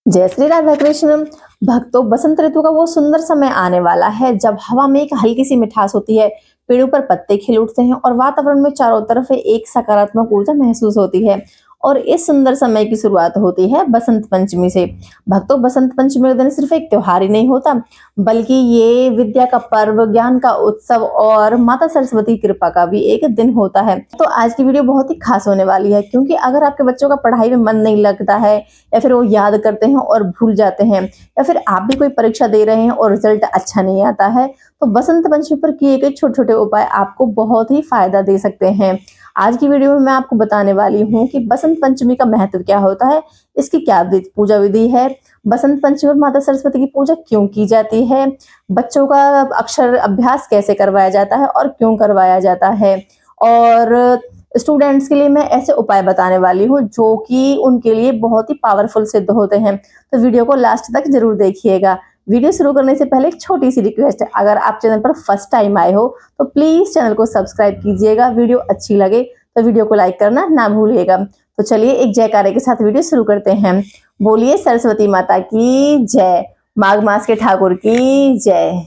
जय श्री राधा कृष्ण। भक्तों, बसंत ऋतु का वो सुंदर समय आने वाला है जब हवा में एक हल्की सी मिठास होती है, पेड़ों पर पत्ते खिल उठते हैं और वातावरण में चारों तरफ एक सकारात्मक ऊर्जा महसूस होती है। और इस सुंदर समय की शुरुआत होती है बसंत पंचमी से। भक्तों, बसंत पंचमी का दिन सिर्फ एक त्योहार ही नहीं होता, बल्कि ये विद्या का पर्व, ज्ञान का उत्सव और माता सरस्वती की कृपा का भी एक दिन होता है। तो आज की वीडियो बहुत ही खास होने वाली है, क्योंकि अगर आपके बच्चों का पढ़ाई में मन नहीं लगता है या फिर वो याद करते हैं और भूल जाते हैं, या फिर आप भी कोई परीक्षा दे रहे हैं और रिजल्ट अच्छा नहीं आता है, तो बसंत पंचमी पर किए गए छोटे छोटे उपाय आपको बहुत ही फायदा दे सकते हैं। आज की वीडियो में मैं आपको बताने वाली हूँ कि बसंत पंचमी का महत्व क्या होता है, इसकी क्या पूजा विधि है, बसंत पंचमी पर माता सरस्वती की पूजा क्यों की जाती है, बच्चों का अक्षर अभ्यास कैसे करवाया जाता है और क्यों करवाया जाता है, और स्टूडेंट्स के लिए मैं ऐसे उपाय बताने वाली हूँ जो कि उनके लिए बहुत ही पावरफुल सिद्ध होते हैं। तो वीडियो को लास्ट तक जरूर देखिएगा। वीडियो शुरू करने से पहले एक छोटी सी रिक्वेस्ट है, अगर आप चैनल पर फर्स्ट टाइम आए हो तो प्लीज चैनल को सब्सक्राइब कीजिएगा। वीडियो अच्छी लगे तो वीडियो को लाइक करना ना भूलिएगा। तो चलिए एक जयकारे के साथ वीडियो शुरू करते हैं। बोलिए सरस्वती माता की जय, माघ मास के ठाकुर की जय।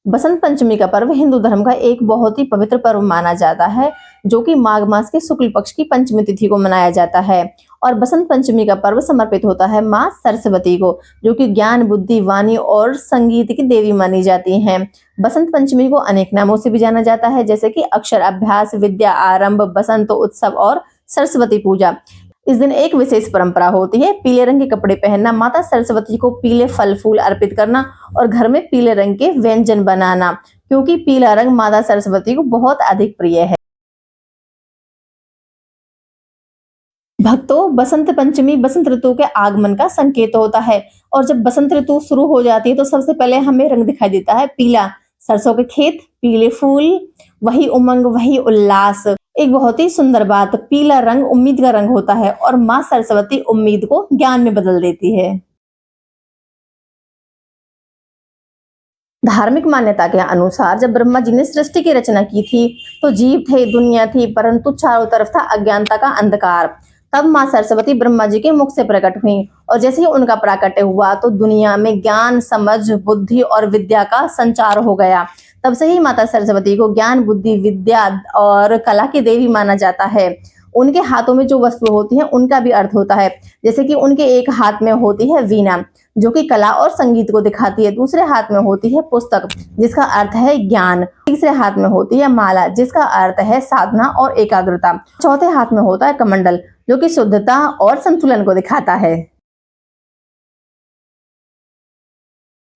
बसंत पंचमी का पर्व हिंदू धर्म का एक बहुत ही पवित्र पर्व माना जाता है, जो कि माघ मास के शुक्ल पक्ष की पंचमी तिथि को मनाया जाता है। और बसंत पंचमी का पर्व समर्पित होता है माँ सरस्वती को, जो कि ज्ञान, बुद्धि, वाणी और संगीत की देवी मानी जाती हैं। बसंत पंचमी को अनेक नामों से भी जाना जाता है, जैसे कि अक्षर अभ्यास, विद्या आरंभ, बसंत उत्सव और सरस्वती पूजा। इस दिन एक विशेष परंपरा होती है, पीले रंग के कपड़े पहनना, माता सरस्वती को पीले फल फूल अर्पित करना और घर में पीले रंग के व्यंजन बनाना, क्योंकि पीला रंग माता सरस्वती को बहुत अधिक प्रिय है। भक्तों, बसंत पंचमी बसंत ऋतु के आगमन का संकेत होता है, और जब बसंत ऋतु शुरू हो जाती है तो सबसे पहले हमें रंग दिखाई देता है पीला। सरसों के खेत, पीले फूल, वही उमंग, वही उल्लास। एक बहुत ही सुंदर बात, पीला रंग उम्मीद का रंग होता है और माँ सरस्वती उम्मीद को ज्ञान में बदल देती है। धार्मिक मान्यता के अनुसार जब ब्रह्मा जी ने सृष्टि की रचना की थी तो जीव थे, दुनिया थी, परंतु चारों तरफ था अज्ञानता का अंधकार। तब माँ सरस्वती ब्रह्मा जी के मुख से प्रकट हुई, और जैसे ही उनका प्राकट्य हुआ तो दुनिया में ज्ञान, समझ, बुद्धि और विद्या का संचार हो गया। तब से ही माता सरस्वती को ज्ञान, बुद्धि, विद्या और कला की देवी माना जाता है। उनके हाथों में जो वस्तु होती है उनका भी अर्थ होता है, जैसे कि उनके एक हाथ में होती है वीणा, जो कि कला और संगीत को दिखाती है। दूसरे हाथ में होती है पुस्तक, जिसका अर्थ है ज्ञान। तीसरे हाथ में होती है माला, जिसका अर्थ है साधना और एकाग्रता। चौथे हाथ में होता है कमंडल, जो कि शुद्धता और संतुलन को दिखाता है।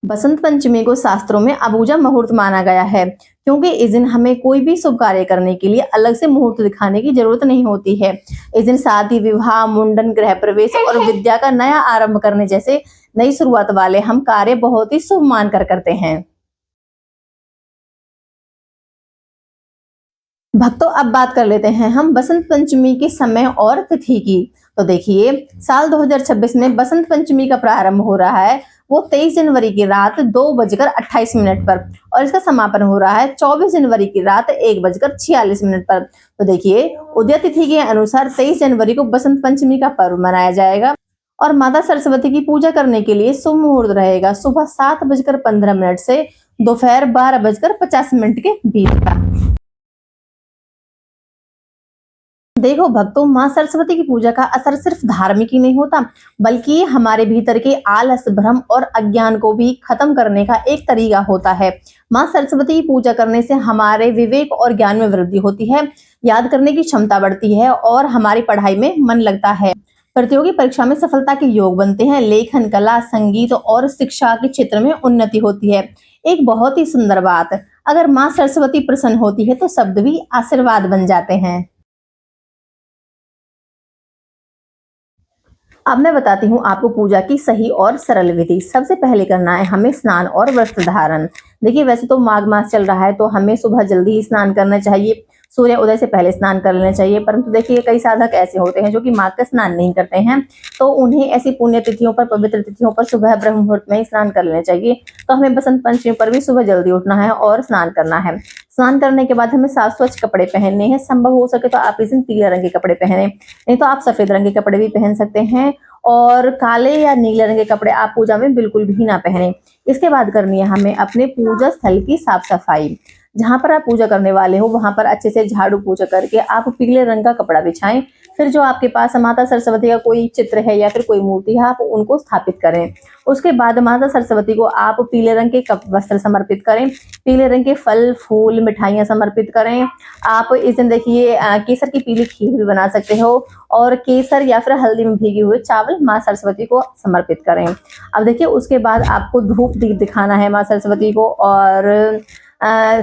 बसंत पंचमी को शास्त्रों में अबूझा मुहूर्त माना गया है, क्योंकि इस दिन हमें कोई भी शुभ कार्य करने के लिए अलग से मुहूर्त दिखाने की जरूरत नहीं होती है। इस दिन शादी, विवाह, मुंडन, गृह प्रवेश और विद्या का नया आरंभ करने जैसे नई शुरुआत वाले हम कार्य बहुत ही शुभ मानकर करते हैं। भक्तों, अब बात कर लेते हैं हम बसंत पंचमी के समय और तिथि की। तो देखिए, साल 2026 में बसंत पंचमी का प्रारंभ हो रहा है वो 23 जनवरी की रात 2:28 पर, और इसका समापन हो रहा है 24 जनवरी की रात 1:46 पर। तो देखिए, उदय तिथि के अनुसार 23 जनवरी को बसंत पंचमी का पर्व मनाया जाएगा, और माता सरस्वती की पूजा करने के लिए शुभ मुहूर्त रहेगा सुबह 7:15 से दोपहर 12:50 के बीच का। देखो भक्तों, माँ सरस्वती की पूजा का असर सिर्फ धार्मिक ही नहीं होता, बल्कि हमारे भीतर के आलस, भ्रम और अज्ञान को भी खत्म करने का एक तरीका होता है। माँ सरस्वती की पूजा करने से हमारे विवेक और ज्ञान में वृद्धि होती है, याद करने की क्षमता बढ़ती है और हमारी पढ़ाई में मन लगता है। प्रतियोगी परीक्षा में सफलता के योग बनते हैं। लेखन, कला, संगीत और शिक्षा के क्षेत्र में उन्नति होती है। एक बहुत ही सुंदर बात, अगर माँ सरस्वती प्रसन्न होती है तो शब्द भी आशीर्वाद बन जाते हैं। अब मैं बताती हूँ आपको पूजा की सही और सरल विधि। सबसे पहले करना है हमें स्नान और वस्त्र धारण। देखिए, वैसे तो माघ मास चल रहा है तो हमें सुबह जल्दी ही स्नान करना चाहिए। सूर्य उदय से पहले स्नान कर लेना चाहिए। परंतु देखिए कई साधक ऐसे होते हैं जो कि माघ का स्नान नहीं करते हैं, तो उन्हें ऐसी पुण्य तिथियों पर, पवित्र तिथियों पर सुबह ब्रह्म मुहूर्त में ही स्नान कर लेना चाहिए। तो हमें बसंत पंचमी पर भी सुबह जल्दी उठना है और स्नान करना है। स्नान करने के बाद हमें साफ स्वच्छ कपड़े पहनने हैं। संभव हो सके तो आप इस दिन पीले रंग के कपड़े पहने, नहीं तो आप सफेद रंग के कपड़े भी पहन सकते हैं। और काले या नीले रंग के कपड़े आप पूजा में बिल्कुल भी ना पहने। इसके बाद करनी है हमें अपने पूजा स्थल की साफ सफाई। जहां पर आप पूजा करने वाले हो वहां पर अच्छे से झाड़ू पोछा करके आप पीले रंग का कपड़ा बिछाएं। फिर जो आपके पास माता सरस्वती का कोई चित्र है या फिर कोई मूर्ति है, आप उनको स्थापित करें। उसके बाद माता सरस्वती को आप पीले रंग के वस्त्र समर्पित करें, पीले रंग के फल फूल मिठाइयाँ समर्पित करें। आप इस दिन देखिए केसर की पीली खीर भी बना सकते हो और केसर या फिर हल्दी में भीगे हुए चावल माँ सरस्वती को समर्पित करें। अब देखिए उसके बाद आपको धूप दीप दिखाना है माँ सरस्वती को। और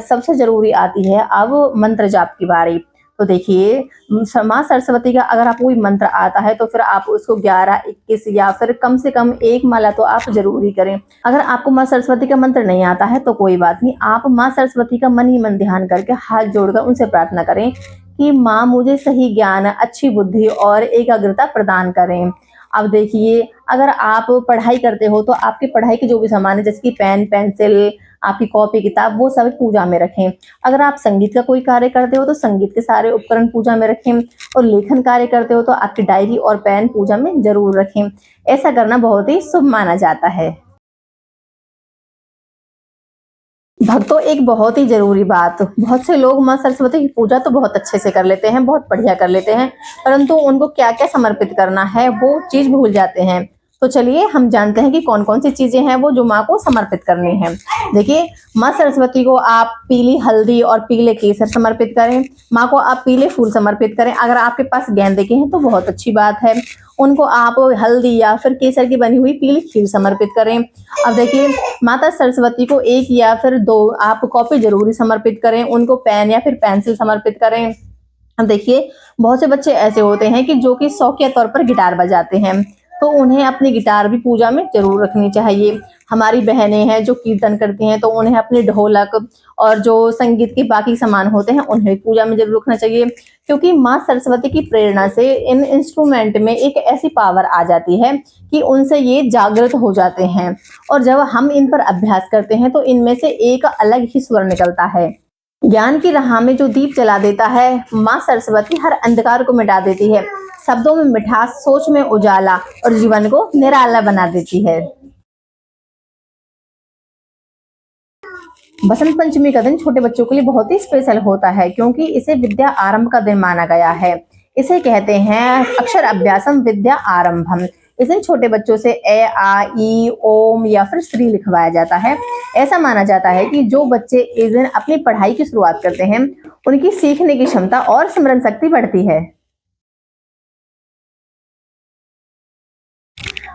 सबसे जरूरी आती है अब मंत्र जाप की बारी। तो देखिए माँ सरस्वती का अगर आपको कोई मंत्र आता है तो फिर आप उसको 11, 21 या फिर कम से कम 1 माला तो आप जरूर ही करें। अगर आपको माँ सरस्वती का मंत्र नहीं आता है तो कोई बात नहीं, आप माँ सरस्वती का मन ही मन ध्यान करके हाथ जोड़कर उनसे प्रार्थना करें कि माँ मुझे सही ज्ञान, अच्छी बुद्धि और एकाग्रता प्रदान करें। अब देखिए अगर आप पढ़ाई करते हो तो आपकी पढ़ाई के जो भी सामान है जैसे कि पेन पेंसिल, आपकी कॉपी किताब, वो सब पूजा में रखें। अगर आप संगीत का कोई कार्य करते हो तो संगीत के सारे उपकरण पूजा में रखें। और लेखन कार्य करते हो तो आपकी डायरी और पेन पूजा में जरूर रखें। ऐसा करना बहुत ही शुभ माना जाता है। भक्तों एक बहुत ही जरूरी बात, बहुत से लोग माँ सरस्वती की पूजा तो बहुत अच्छे से कर लेते हैं, बहुत बढ़िया कर लेते हैं, परंतु उनको क्या क्या समर्पित करना है वो चीज भूल जाते हैं। तो चलिए हम जानते हैं कि कौन कौन सी चीजें हैं वो जो माँ को समर्पित करनी है। देखिए माँ सरस्वती को आप पीली हल्दी और पीले केसर समर्पित करें। माँ को आप पीले फूल समर्पित करें। अगर आपके पास गेंदे के हैं तो बहुत अच्छी बात है, उनको आप हल्दी या फिर केसर की बनी हुई पीली खीर समर्पित करें। अब देखिए माता सरस्वती को 1 या फिर 2 आप कॉपी जरूरी समर्पित करें, उनको पेन या फिर पेंसिल समर्पित करें। अब देखिए बहुत से बच्चे ऐसे होते हैं कि जो कि शौकिया तौर पर गिटार बजाते हैं, तो उन्हें अपनी गिटार भी पूजा में जरूर रखनी चाहिए। हमारी बहनें हैं जो कीर्तन करती हैं तो उन्हें अपने ढोलक और जो संगीत के बाकी सामान होते हैं उन्हें पूजा में जरूर रखना चाहिए, क्योंकि माँ सरस्वती की प्रेरणा से इन इंस्ट्रूमेंट में एक ऐसी पावर आ जाती है कि उनसे ये जागृत हो जाते हैं। और जब हम इन पर अभ्यास करते हैं तो इनमें से एक अलग ही स्वर निकलता है। ज्ञान की राह में जो दीप जला देता है, माँ सरस्वती हर अंधकार को मिटा देती है। शब्दों में मिठास, सोच में उजाला और जीवन को निराला बना देती है। बसंत पंचमी का दिन छोटे बच्चों के लिए बहुत ही स्पेशल होता है, क्योंकि इसे विद्या आरंभ का दिन माना गया है। इसे कहते हैं अक्षर अभ्यासम विद्या आरंभम। इस दिन छोटे बच्चों से ए आ ई ओम या फिर श्री लिखवाया जाता है। ऐसा माना जाता है कि जो बच्चे इस दिन अपनी पढ़ाई की शुरुआत करते हैं उनकी सीखने की क्षमता और स्मरण शक्ति बढ़ती है।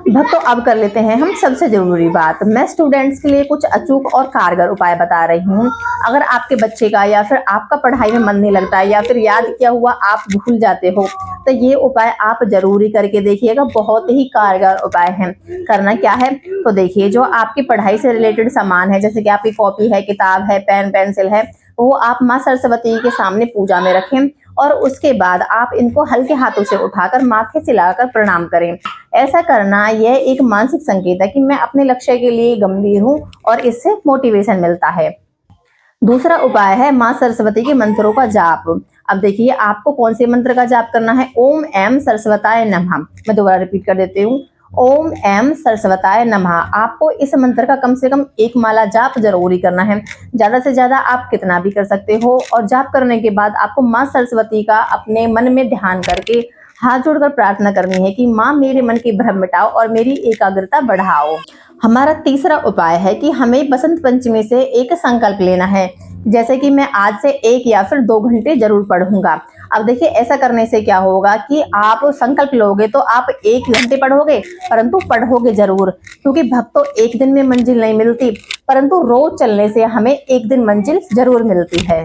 भक्तों अब कर लेते हैं हम सबसे जरूरी बात। मैं स्टूडेंट्स के लिए कुछ अचूक और कारगर उपाय बता रही हूँ। अगर आपके बच्चे का या फिर आपका पढ़ाई में मन नहीं लगता है या फिर याद किया हुआ आप भूल जाते हो तो ये उपाय आप जरूरी करके देखिएगा, बहुत ही कारगर उपाय हैं। करना क्या है तो देखिए जो आपकी पढ़ाई से रिलेटेड सामान है जैसे कि आपकी कॉपी है, किताब है, पेन पेंसिल है, वो आप माँ सरस्वती के सामने पूजा में रखें। और उसके बाद आप इनको हल्के हाथों से उठाकर माथे से लगाकर प्रणाम करें। ऐसा करना यह एक मानसिक संकेत है कि मैं अपने लक्ष्य के लिए गंभीर हूँ और इससे मोटिवेशन मिलता है। दूसरा उपाय है माँ सरस्वती के मंत्रों का जाप। अब देखिए आपको कौन से मंत्र का जाप करना है। ओम एम सरस्वताय नमः। मैं दोबारा रिपीट कर देती हूँ, ओम एम सरस्वताय नमः। आपको इस मंत्र का कम से कम 1 माला जाप जरूरी करना है। ज्यादा से ज्यादा आप कितना भी कर सकते हो। और जाप करने के बाद आपको माँ सरस्वती का अपने मन में ध्यान करके हाथ जोड़कर प्रार्थना करनी है कि माँ मेरे मन के भ्रम मिटाओ और मेरी एकाग्रता बढ़ाओ। हमारा तीसरा उपाय है कि हमें बसंत पंचमी से एक संकल्प लेना है, जैसे कि मैं आज से 1 या फिर 2 घंटे जरूर पढ़ूंगा। अब देखिए ऐसा करने से क्या होगा कि आप संकल्प लोगे तो आप 1 घंटे पढ़ोगे, परंतु पढ़ोगे जरूर, क्योंकि भक्तों एक दिन में मंजिल नहीं मिलती, परंतु रोज चलने से हमें एक दिन मंजिल जरूर मिलती है।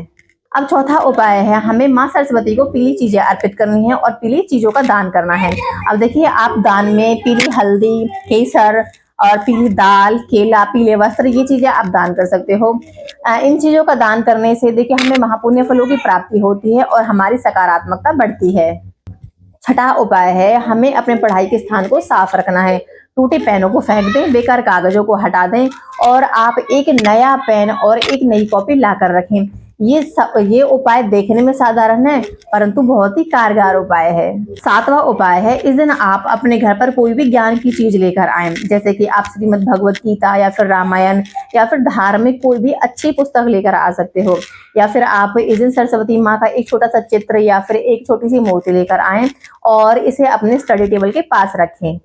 अब चौथा उपाय है हमें माँ सरस्वती को पीली चीजें अर्पित करनी है और पीली चीजों का दान करना है। अब देखिए आप दान में पीली हल्दी, केसर और पीली दाल, केला, पीले वस्त्र, ये चीजें आप दान कर सकते हो। इन चीजों का दान करने से देखिए हमें महापुण्य फलों की प्राप्ति होती है और हमारी सकारात्मकता बढ़ती है। छठा उपाय है, हमें अपने पढ़ाई के स्थान को साफ रखना है। टूटे पेनों को फेंक दें, बेकार कागजों को हटा दें और आप एक नया पेन और एक नई कॉपी लाकर रखें। ये उपाय देखने में साधारण है परंतु बहुत ही कारगर उपाय है। सातवां उपाय है, इस दिन आप अपने घर पर कोई भी ज्ञान की चीज लेकर आए, जैसे कि आप श्रीमद् भगवत गीता या फिर रामायण या फिर धार्मिक कोई भी अच्छी पुस्तक लेकर आ सकते हो, या फिर आप इस दिन सरस्वती माँ का एक छोटा सा चित्र या फिर एक छोटी सी मूर्ति लेकर आए और इसे अपने स्टडी टेबल के पास रखें।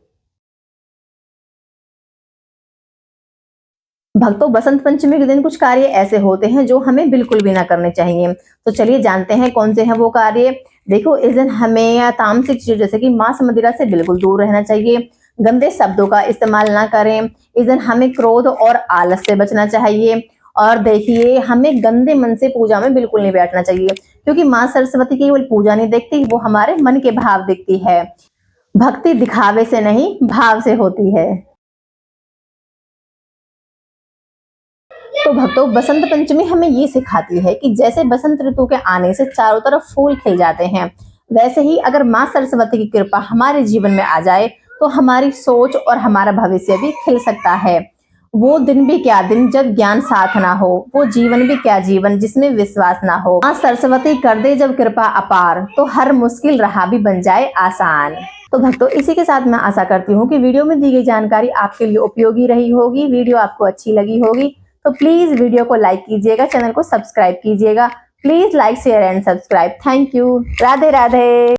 भक्तों, बसंत पंचमी के दिन कुछ कार्य ऐसे होते हैं जो हमें बिल्कुल भी ना करने चाहिए। तो चलिए जानते हैं कौन से हैं वो कार्य। देखो, इस दिन हमें तामसिक चीजों जैसे कि मांस मदिरा से बिल्कुल दूर रहना चाहिए। गंदे शब्दों का इस्तेमाल ना करें। इस दिन हमें क्रोध और आलस से बचना चाहिए। और देखिए, हमें गंदे मन से पूजा में बिल्कुल नहीं बैठना चाहिए, क्योंकि माँ सरस्वती की केवल पूजा नहीं देखती, वो हमारे मन के भाव देखती है। भक्ति दिखावे से नहीं, भाव से होती है। तो भक्तों, बसंत पंचमी हमें ये सिखाती है कि जैसे बसंत ऋतु के आने से चारों तरफ फूल खिल जाते हैं, वैसे ही अगर माँ सरस्वती की कृपा हमारे जीवन में आ जाए तो हमारी सोच और हमारा भविष्य भी खिल सकता है। वो दिन भी क्या दिन जब ज्ञान साथ ना हो, वो जीवन भी क्या जीवन जिसमें विश्वास ना हो। माँ सरस्वती कर दे जब कृपा अपार, तो हर मुश्किल राह भी बन जाए आसान। तो भक्तों, इसी के साथ मैं आशा करती हूँ कि वीडियो में दी गई जानकारी आपके लिए उपयोगी रही होगी, वीडियो आपको अच्छी लगी होगी। तो प्लीज वीडियो को लाइक कीजिएगा, चैनल को सब्सक्राइब कीजिएगा। Please like share and subscribe. Thank you. Radhe Radhe.